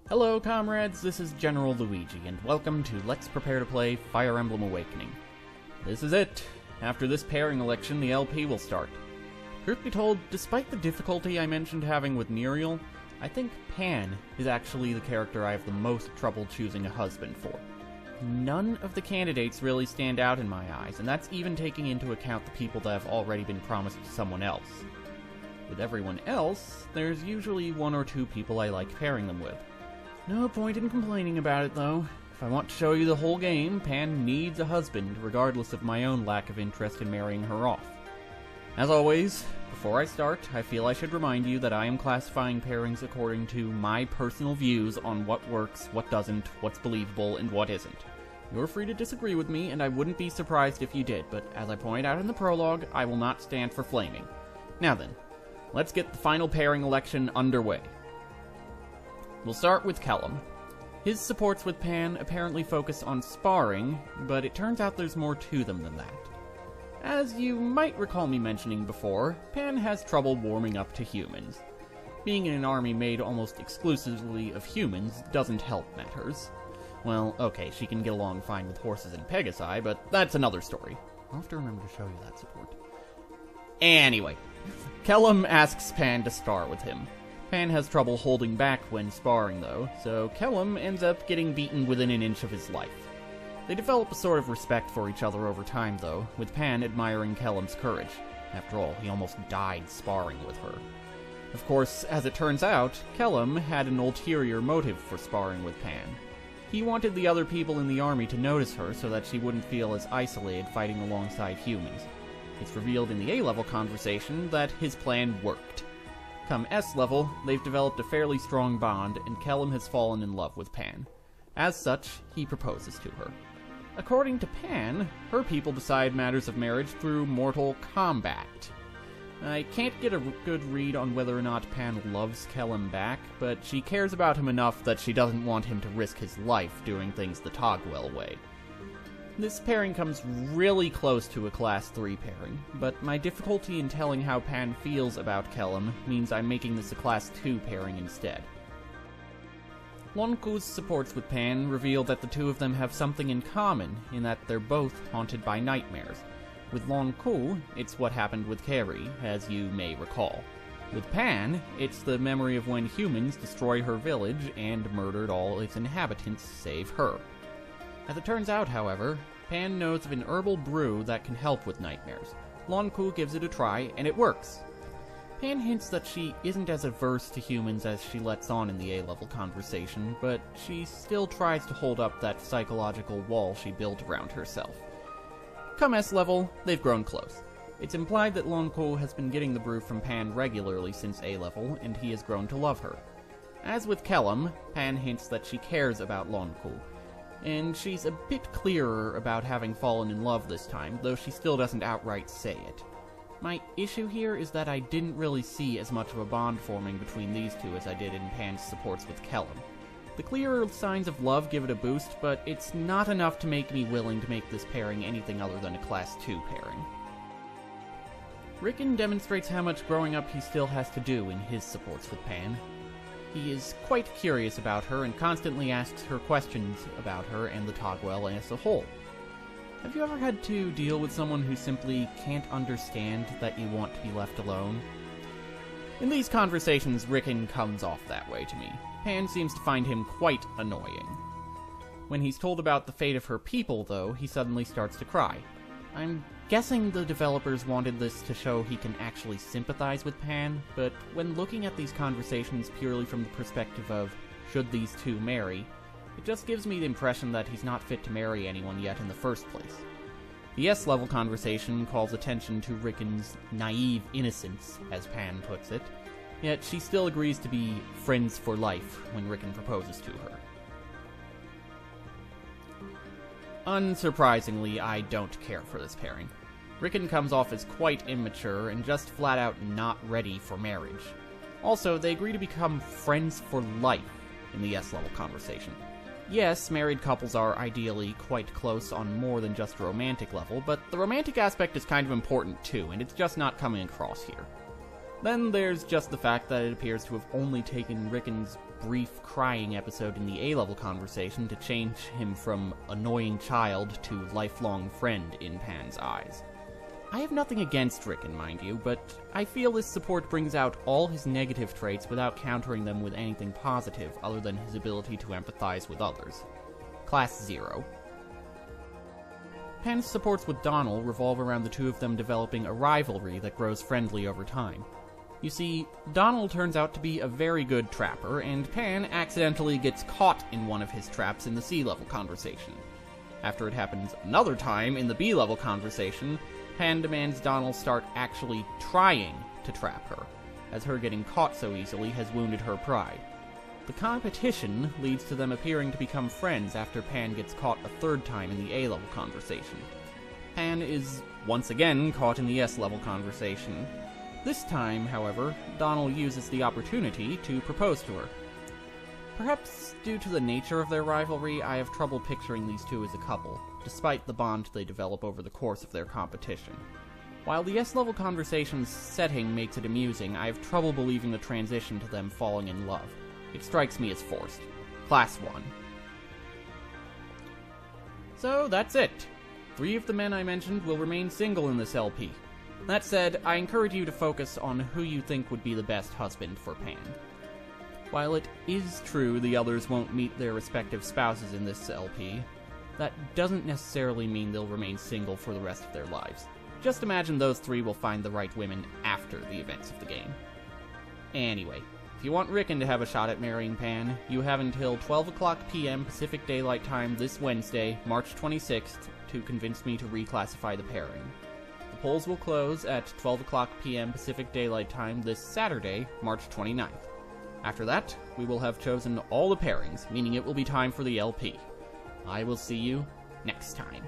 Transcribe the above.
Hello comrades, this is General Luigi, and welcome to Let's Prepare to Play Fire Emblem Awakening. This is it. After this pairing election, the LP will start. Truth be told, despite the difficulty I mentioned having with Nereal, I think Pan is actually the character I have the most trouble choosing a husband for. None of the candidates really stand out in my eyes, and that's even taking into account the people that have already been promised to someone else. With everyone else, there's usually one or two people I like pairing them with. No point in complaining about it, though. If I want to show you the whole game, Pan needs a husband, regardless of my own lack of interest in marrying her off. As always, before I start, I feel I should remind you that I am classifying pairings according to my personal views on what works, what doesn't, what's believable, and what isn't. You're free to disagree with me, and I wouldn't be surprised if you did, but as I pointed out in the prologue, I will not stand for flaming. Now then, let's get the final pairing election underway. We'll start with Callum. His supports with Pan apparently focus on sparring, but it turns out there's more to them than that. As you might recall me mentioning before, Pan has trouble warming up to humans. Being in an army made almost exclusively of humans doesn't help matters. Well, okay, she can get along fine with horses and Pegasi, but that's another story. I'll have to remember to show you that support. Anyway, Callum asks Pan to spar with him. Pan has trouble holding back when sparring, though, so Callum ends up getting beaten within an inch of his life. They develop a sort of respect for each other over time, though, with Pan admiring Callum's courage. After all, he almost died sparring with her. Of course, as it turns out, Callum had an ulterior motive for sparring with Pan. He wanted the other people in the army to notice her so that she wouldn't feel as isolated fighting alongside humans. It's revealed in the A-level conversation that his plan worked. Come S-level, they've developed a fairly strong bond, and Callum has fallen in love with Pan. As such, he proposes to her. According to Pan, her people decide matters of marriage through mortal combat. I can't get a good read on whether or not Pan loves Callum back, but she cares about him enough that she doesn't want him to risk his life doing things the Togwell way. This pairing comes really close to a Class 3 pairing, but my difficulty in telling how Pan feels about Callum means I'm making this a Class 2 pairing instead. Lon'qu's supports with Pan reveal that the two of them have something in common, in that they're both haunted by nightmares. With Longkou, it's what happened with Carrie, as you may recall. With Pan, it's the memory of when humans destroyed her village and murdered all its inhabitants save her. As it turns out, however, Pan knows of an herbal brew that can help with nightmares. Lon'qu gives it a try, and it works. Pan hints that she isn't as averse to humans as she lets on in the A-level conversation, but she still tries to hold up that psychological wall she built around herself. Come S-level, they've grown close. It's implied that Lon'qu has been getting the brew from Pan regularly since A-level, and he has grown to love her. As with Callum, Pan hints that she cares about Lon'qu, and she's a bit clearer about having fallen in love this time, though she still doesn't outright say it. My issue here is that I didn't really see as much of a bond forming between these two as I did in Pan's supports with Callum. The clearer signs of love give it a boost, but it's not enough to make me willing to make this pairing anything other than a Class 2 pairing. Rickon demonstrates how much growing up he still has to do in his supports with Pan. He is quite curious about her and constantly asks her questions about her and the Togwell as a whole. Have you ever had to deal with someone who simply can't understand that you want to be left alone? In these conversations, Rickon comes off that way to me. Pan seems to find him quite annoying. When he's told about the fate of her people, though, he suddenly starts to cry. I'm guessing the developers wanted this to show he can actually sympathize with Pan, but when looking at these conversations purely from the perspective of, should these two marry, it just gives me the impression that he's not fit to marry anyone yet in the first place. The S-level conversation calls attention to Rickon's naive innocence, as Pan puts it, yet she still agrees to be friends for life when Rickon proposes to her. Unsurprisingly, I don't care for this pairing. Rickon comes off as quite immature and just flat out not ready for marriage. Also, they agree to become friends for life in the S-level conversation. Yes, married couples are ideally quite close on more than just a romantic level, but the romantic aspect is kind of important too, and it's just not coming across here. Then there's just the fact that it appears to have only taken Rickon's brief crying episode in the A-level conversation to change him from annoying child to lifelong friend in Pan's eyes. I have nothing against Rickon, mind you, but I feel this support brings out all his negative traits without countering them with anything positive other than his ability to empathize with others. Class 0. Pan's supports with Donald revolve around the two of them developing a rivalry that grows friendly over time. You see, Donald turns out to be a very good trapper, and Pan accidentally gets caught in one of his traps in the C-level conversation. After it happens another time in the B-level conversation, Pan demands Donald start actually trying to trap her, as her getting caught so easily has wounded her pride. The competition leads to them appearing to become friends after Pan gets caught a third time in the A-level conversation. Pan is once again caught in the S-level conversation. This time, however, Donald uses the opportunity to propose to her. Perhaps due to the nature of their rivalry, I have trouble picturing these two as a couple, despite the bond they develop over the course of their competition. While the S-level conversation's setting makes it amusing, I have trouble believing the transition to them falling in love. It strikes me as forced. Class 1. So that's it. 3 of the men I mentioned will remain single in this LP. That said, I encourage you to focus on who you think would be the best husband for Pan. While it is true the others won't meet their respective spouses in this LP, that doesn't necessarily mean they'll remain single for the rest of their lives. Just imagine those 3 will find the right women after the events of the game. Anyway, if you want Rickon to have a shot at marrying Pan, you have until 12 o'clock p.m. Pacific Daylight Time this Wednesday, March 26th, to convince me to reclassify the pairing. The polls will close at 12 o'clock p.m. Pacific Daylight Time this Saturday, March 29th. After that, we will have chosen all the pairings, meaning it will be time for the LP. I will see you next time.